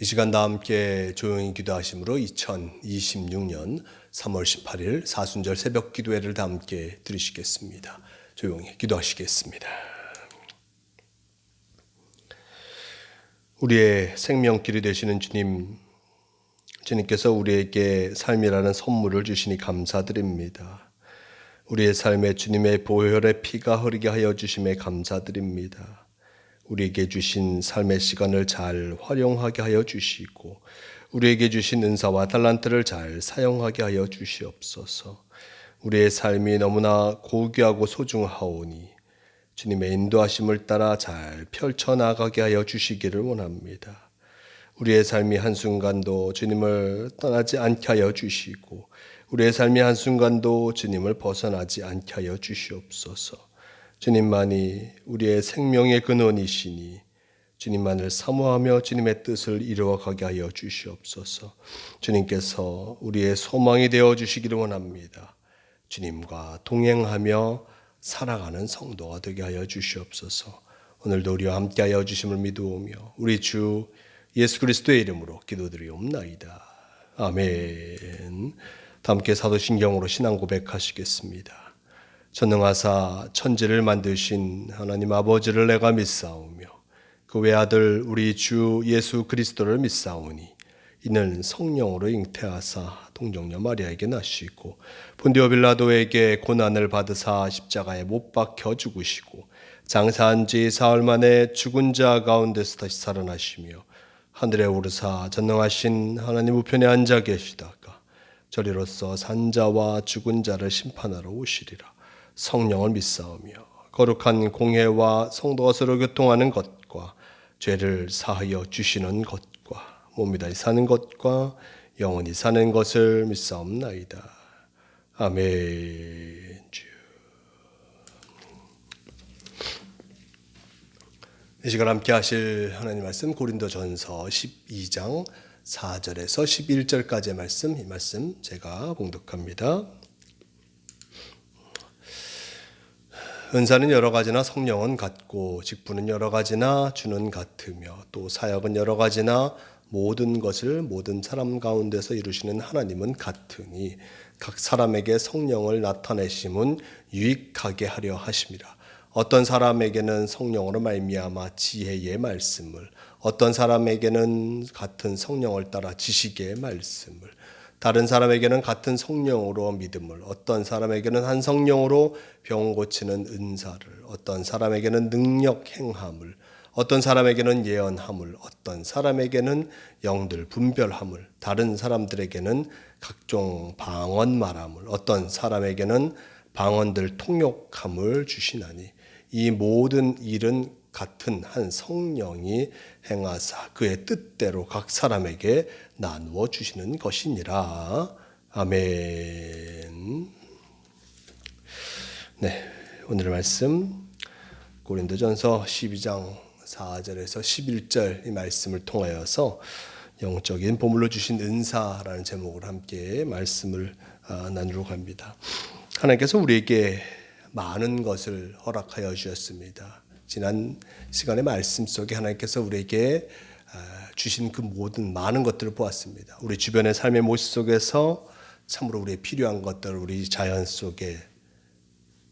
이 시간 다 함께 조용히 기도하심으로 2026년 3월 18일 사순절 새벽 기도회를 다 함께 드리시겠습니다. 조용히 기도하시겠습니다. 우리의 생명길이 되시는 주님, 주님께서 우리에게 삶이라는 선물을 주시니 감사드립니다. 우리의 삶에 주님의 보혈의 피가 흐르게 하여 주심에 감사드립니다. 우리에게 주신 삶의 시간을 잘 활용하게 하여 주시고 우리에게 주신 은사와 달란트를 잘 사용하게 하여 주시옵소서. 우리의 삶이 너무나 고귀하고 소중하오니 주님의 인도하심을 따라 잘 펼쳐나가게 하여 주시기를 원합니다. 우리의 삶이 한순간도 주님을 떠나지 않게 하여 주시고 우리의 삶이 한순간도 주님을 벗어나지 않게 하여 주시옵소서. 주님만이 우리의 생명의 근원이시니 주님만을 사모하며 주님의 뜻을 이루어가게 하여 주시옵소서. 주님께서 우리의 소망이 되어 주시기를 원합니다. 주님과 동행하며 살아가는 성도가 되게 하여 주시옵소서. 오늘도 우리와 함께 하여 주심을 믿으오며 우리 주 예수 그리스도의 이름으로 기도드리옵나이다. 아멘. 다 함께 사도신경으로 신앙 고백하시겠습니다. 전능하사 천지를 만드신 하나님 아버지를 내가 믿사오며 그 외아들 우리 주 예수 그리스도를 믿사오니 이는 성령으로 잉태하사 동정녀 마리아에게 나시고 본디오 빌라도에게 고난을 받으사 십자가에 못 박혀 죽으시고 장사한 지 사흘 만에 죽은 자 가운데서 다시 살아나시며 하늘에 오르사 전능하신 하나님 우편에 앉아 계시다가 저리로서 산자와 죽은 자를 심판하러 오시리라. 성령을 믿사오며 거룩한 공회와 성도가 서로 교통하는 것과 죄를 사하여 주시는 것과 몸이 다시 사는 것과 영원히 사는 것을 믿사옵나이다. 아멘. 이 시간 함께 하실 하나님 말씀 고린도전서 12장 4절에서 11절까지의 말씀, 이 말씀 제가 봉독합니다. 은사는 여러 가지나 성령은 같고 직분은 여러 가지나 주는 같으며 또 사역은 여러 가지나 모든 것을 모든 사람 가운데서 이루시는 하나님은 같으니 각 사람에게 성령을 나타내심은 유익하게 하려 하심이라. 어떤 사람에게는 성령으로 말미암아 지혜의 말씀을, 어떤 사람에게는 같은 성령을 따라 지식의 말씀을, 다른 사람에게는 같은 성령으로 믿음을, 어떤 사람에게는 한 성령으로 병 고치는 은사를, 어떤 사람에게는 능력 행함을, 어떤 사람에게는 예언함을, 어떤 사람에게는 영들 분별함을, 다른 사람들에게는 각종 방언 말함을, 어떤 사람에게는 방언들 통역함을 주시나니 이 모든 일은 같은 한 성령이 행하사 그의 뜻대로 각 사람에게 나누어 주시는 것이니라. 아멘. 네, 오늘의 말씀 고린도전서 12장 4절에서 11절 이 말씀을 통하여서 영적인 보물로 주신 은사라는 제목으로 함께 말씀을 나누려고 합니다. 하나님께서 우리에게 많은 것을 허락하여 주셨습니다. 지난 시간의 말씀 속에 하나님께서 우리에게 주신 그 모든 많은 것들을 보았습니다. 우리 주변의 삶의 모습 속에서 참으로 우리의 필요한 것들을 우리 자연 속에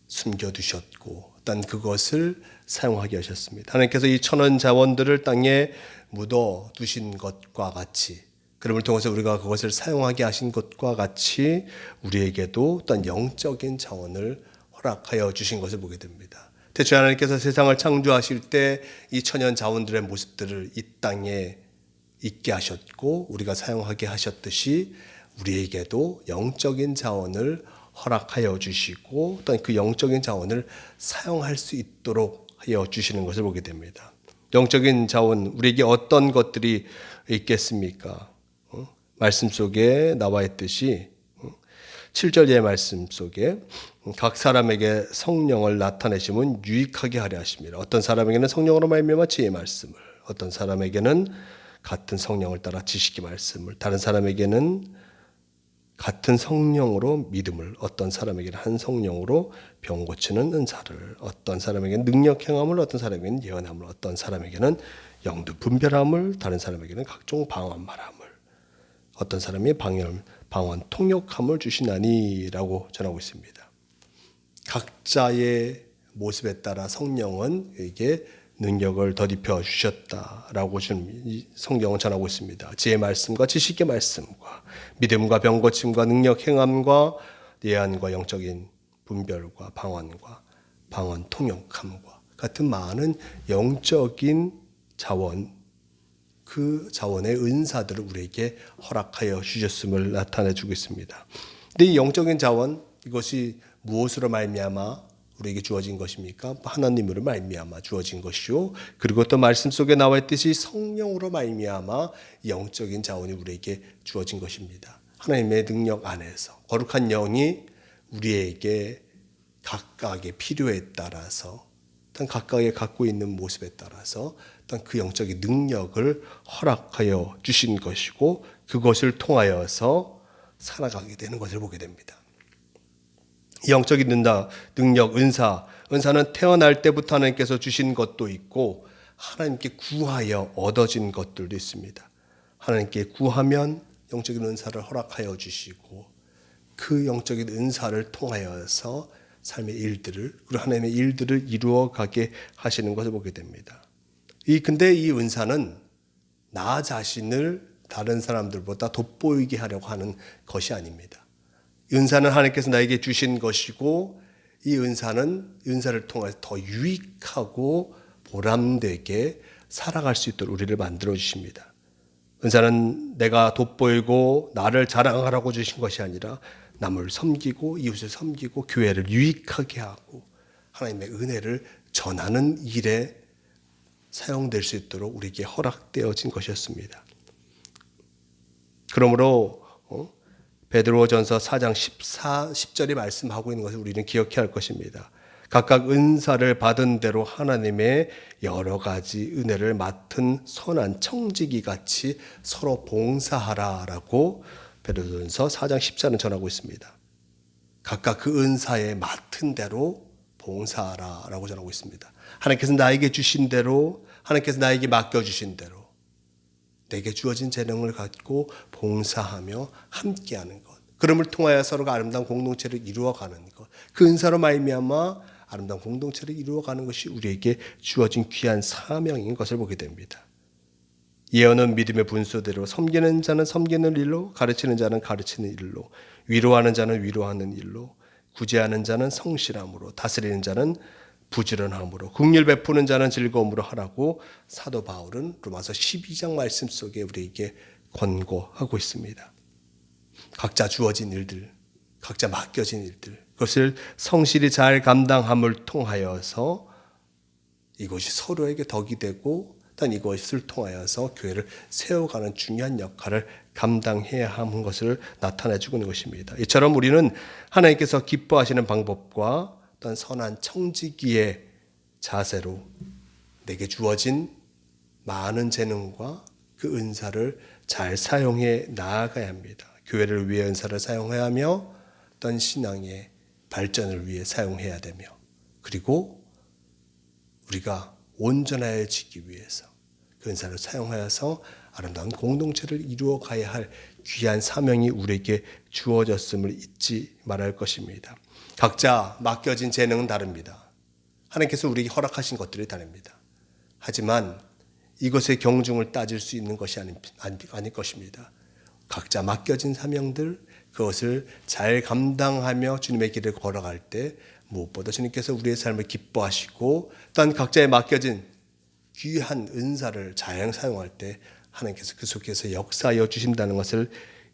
숨겨두셨고 어떤 그것을 사용하게 하셨습니다. 하나님께서 이 천원 자원들을 땅에 묻어두신 것과 같이 그럼을 통해서 우리가 그것을 사용하게 하신 것과 같이 우리에게도 어떤 영적인 자원을 허락하여 주신 것을 보게 됩니다. 대체 하나님께서 세상을 창조하실 때 이 천연 자원들의 모습들을 이 땅에 있게 하셨고 우리가 사용하게 하셨듯이 우리에게도 영적인 자원을 허락하여 주시고 또 그 영적인 자원을 사용할 수 있도록 하여 주시는 것을 보게 됩니다. 영적인 자원, 우리에게 어떤 것들이 있겠습니까? 말씀 속에 나와 있듯이 7절의 말씀 속에 각 사람에게 성령을 나타내심은 유익하게 하려 하십니다. 어떤 사람에게는 성령으로 말미암아 지혜의 말씀을, 어떤 사람에게는 같은 성령을 따라 지식의 말씀을, 다른 사람에게는 같은 성령으로 믿음을, 어떤 사람에게는 한 성령으로 병 고치는 은사를, 어떤 사람에게는 능력 행함을, 어떤 사람에게는 예언함을, 어떤 사람에게는 영도 분별함을, 다른 사람에게는 각종 방언 말함을, 어떤 사람이 방언 통역함을 주시나니라고 전하고 있습니다. 각자의 모습에 따라 성령은 에게 능력을 덧입혀 주셨다라고 성경은 전하고 있습니다. 지혜의 말씀과 지식의 말씀과 믿음과 병고침과 능력 행함과 예언과 영적인 분별과 방언과 방언 통역함과 같은 많은 영적인 자원, 그 자원의 은사들을 우리에게 허락하여 주셨음을 나타내 주고 있습니다. 근데 이 영적인 자원, 이것이 무엇으로 말미암아 우리에게 주어진 것입니까? 하나님으로 말미암아 주어진 것이요. 그리고 또 말씀 속에 나와 있듯이 성령으로 말미암아 영적인 자원이 우리에게 주어진 것입니다. 하나님의 능력 안에서 거룩한 영이 우리에게 각각의 필요에 따라서, 각각의 갖고 있는 모습에 따라서 그 영적인 능력을 허락하여 주신 것이고, 그것을 통하여서 살아가게 되는 것을 보게 됩니다. 영적인 능력, 은사는 태어날 때부터 하나님께서 주신 것도 있고 하나님께 구하여 얻어진 것들도 있습니다. 하나님께 구하면 영적인 은사를 허락하여 주시고, 그 영적인 은사를 통하여서 삶의 일들을, 그리고 하나님의 일들을 이루어가게 하시는 것을 보게 됩니다. 근데 이 은사는 나 자신을 다른 사람들보다 돋보이게 하려고 하는 것이 아닙니다. 은사는 하나님께서 나에게 주신 것이고, 이 은사를 통해서 더 유익하고 보람되게 살아갈 수 있도록 우리를 만들어 주십니다. 은사는 내가 돋보이고 나를 자랑하라고 주신 것이 아니라 남을 섬기고 이웃을 섬기고 교회를 유익하게 하고 하나님의 은혜를 전하는 일에 사용될 수 있도록 우리에게 허락되어진 것이었습니다. 그러므로 베드로전서 4장 10절이 말씀하고 있는 것을 우리는 기억해야 할 것입니다. 각각 은사를 받은 대로 하나님의 여러 가지 은혜를 맡은 선한 청지기 같이 서로 봉사하라라고 베드로전서 4장 10절은 전하고 있습니다. 각각 그 은사에 맡은 대로 봉사하라라고 전하고 있습니다. 하나님께서 나에게 주신 대로, 하나님께서 나에게 맡겨주신 대로 내게 주어진 재능을 갖고 봉사하며 함께하는 것, 그럼을 통하여 서로가 아름다운 공동체를 이루어가는 것, 그 은사로 말미암아 아름다운 공동체를 이루어가는 것이 우리에게 주어진 귀한 사명인 것을 보게 됩니다. 예언은 믿음의 분수대로, 섬기는 자는 섬기는 일로, 가르치는 자는 가르치는 일로, 위로하는 자는 위로하는 일로, 구제하는 자는 성실함으로, 다스리는 자는 부지런함으로, 긍휼 베푸는 자는 즐거움으로 하라고 사도 바울은 로마서 12장 말씀 속에 우리에게 권고하고 있습니다. 각자 주어진 일들, 각자 맡겨진 일들, 그것을 성실히 잘 감당함을 통하여서 이것이 서로에게 덕이 되고, 단 이것을 통하여서 교회를 세워가는 중요한 역할을 감당해야 하는 것을 나타내주고 있는 것입니다. 이처럼 우리는 하나님께서 기뻐하시는 방법과 어떤 선한 청지기의 자세로 내게 주어진 많은 재능과 그 은사를 잘 사용해 나아가야 합니다. 교회를 위해 은사를 사용해야 하며 어떤 신앙의 발전을 위해 사용해야 되며, 그리고 우리가 온전해지기 위해서 그 은사를 사용하여서 아름다운 공동체를 이루어 가야 할 귀한 사명이 우리에게 주어졌음을 잊지 말할 것입니다. 각자 맡겨진 재능은 다릅니다. 하나님께서 우리에게 허락하신 것들이 다릅니다. 하지만 이것의 경중을 따질 수 있는 것이 아닐 것입니다. 각자 맡겨진 사명들, 그것을 잘 감당하며 주님의 길을 걸어갈 때 무엇보다 주님께서 우리의 삶을 기뻐하시고, 또한 각자의 맡겨진 귀한 은사를 잘 사용할 때 하나님께서 그 속에서 역사하여 주신다는 것을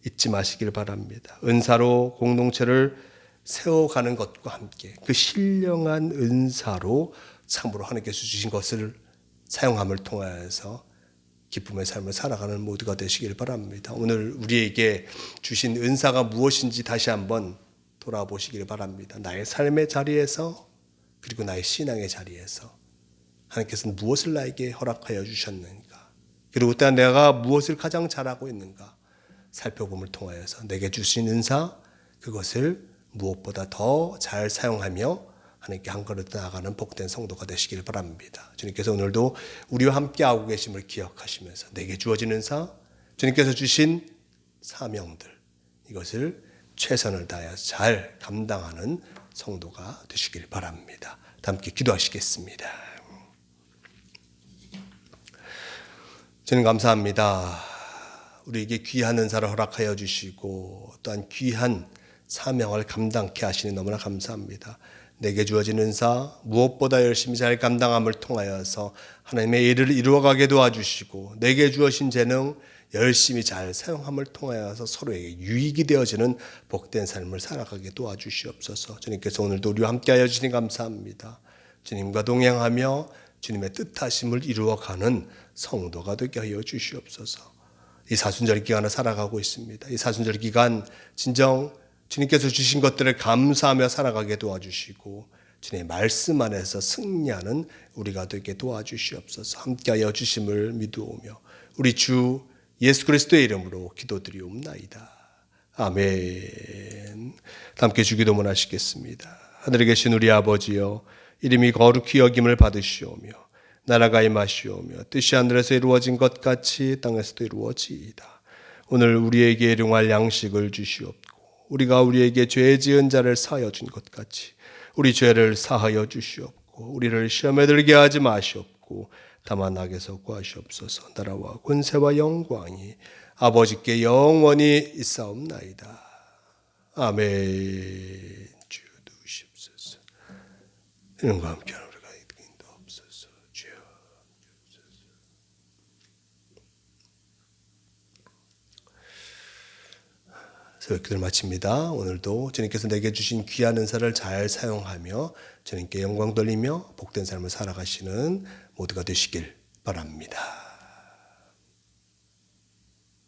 잊지 마시길 바랍니다. 은사로 공동체를 세워가는 것과 함께 그 신령한 은사로 참으로 하나님께서 주신 것을 사용함을 통하여서 기쁨의 삶을 살아가는 모두가 되시길 바랍니다. 오늘 우리에게 주신 은사가 무엇인지 다시 한번 돌아보시길 바랍니다. 나의 삶의 자리에서, 그리고 나의 신앙의 자리에서 하나님께서는 무엇을 나에게 허락하여 주셨는가, 그리고 또 내가 무엇을 가장 잘하고 있는가 살펴봄을 통하여서 내게 주신 은사, 그것을 무엇보다 더 잘 사용하며 하나님께 한 걸음 나아가는 복된 성도가 되시길 바랍니다. 주님께서 오늘도 우리와 함께하고 계심을 기억하시면서 내게 주어지는 주님께서 주신 사명들, 이것을 최선을 다해서 잘 감당하는 성도가 되시길 바랍니다. 함께 기도하시겠습니다. 저는 감사합니다. 우리에게 귀한 은사를 허락하여 주시고 또한 귀한 사명을 감당케 하시니 너무나 감사합니다. 내게 주어진 은사 무엇보다 열심히 잘 감당함을 통하여서 하나님의 일을 이루어가게 도와주시고 내게 주어진 재능 열심히 잘 사용함을 통하여서 서로에게 유익이 되어지는 복된 삶을 살아가게 도와주시옵소서. 주님께서 오늘도 우리와 함께하여 주시니 감사합니다. 주님과 동행하며 주님의 뜻하심을 이루어가는 성도가 되게 하여 주시옵소서. 이 사순절 기간을 살아가고 있습니다. 이 사순절 기간 진정 주님께서 주신 것들을 감사하며 살아가게 도와주시고 주님의 말씀 안에서 승리하는 우리가 되게 도와주시옵소서. 함께하여 주심을 믿으오며 우리 주 예수 그리스도의 이름으로 기도드리옵나이다. 아멘. 함께 주기도문 하시겠습니다. 하늘에 계신 우리 아버지여, 이름이 거룩히 여김을 받으시오며 나라가 임하시오며 뜻이 하늘에서 이루어진 것 같이 땅에서도 이루어지이다. 오늘 우리에게 일용할 양식을 주시옵고 우리가 우리에게 죄 지은 자를 사하여 준 것 같이 우리 죄를 사하여 주시옵고 우리를 시험에 들게 하지 마시옵고 다만 악에서 구하시옵소서. 나라와 권세와 영광이 아버지께 영원히 있사옵나이다. 아멘. 주 누우시옵소서. 이름과 함께하는 우리가 인도 없소서. 주여. 새벽기도를 마칩니다. 오늘도 주님께서 내게 주신 귀한 은사를 잘 사용하며 주님께 영광 돌리며 복된 삶을 살아가시는 모두가 되시길 바랍니다.